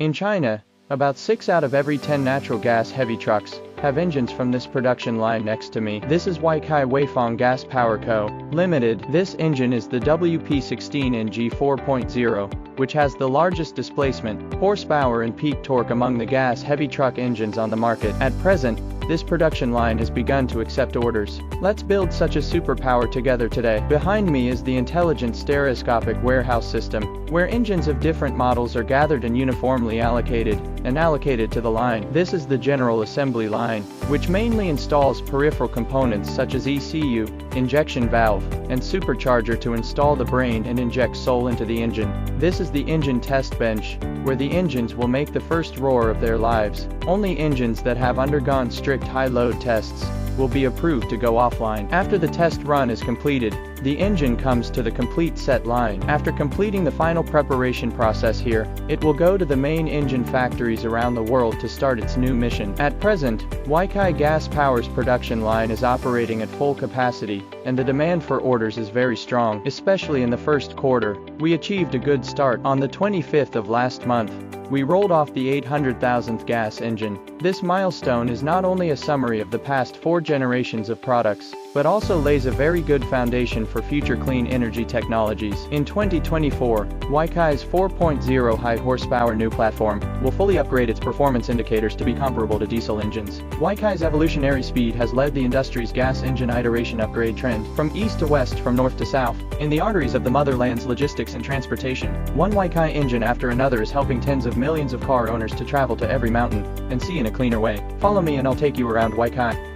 In China, about 6 out of every 10 natural gas heavy trucks have engines from this production line next to me. This is Weichai Weifang Gas Power Co. Limited. This engine is the WP16NG 4.0, which has the largest displacement, horsepower and peak torque among the gas heavy truck engines on the market. At present, this production line has begun to accept orders. Let's build such a superpower together today. Behind me is the intelligent stereoscopic warehouse system, where engines of different models are gathered and uniformly allocated to the line. This is the general assembly line, which mainly installs peripheral components such as ECU, injection valve, and supercharger to install the brain and inject soul into the engine. This is the engine test bench, where the engines will make the first roar of their lives. Only engines that have undergone strict high-load tests will be approved to go offline. After the test run is completed, the engine comes to the complete set line. After completing the final preparation process here, it will go to the main engine factories around the world to start its new mission. At present, Weichai Gas Power's production line is operating at full capacity, and the demand for orders is very strong, especially in the first quarter. We achieved a good start. On the 25th of last month, we rolled off the 800,000th gas engine. This milestone is not only a summary of the past 4 generations of products, but also lays a very good foundation for future clean energy technologies. In 2024, Weichai's 4.0 high-horsepower new platform will fully upgrade its performance indicators to be comparable to diesel engines. Weichai's evolutionary speed has led the industry's gas engine iteration upgrade trend, from east to west, from north to south, in the arteries of the motherland's logistics and transportation. One Weichai engine after another is helping tens of millions of car owners to travel to every mountain and sea in a cleaner way. Follow me and I'll take you around Weichai.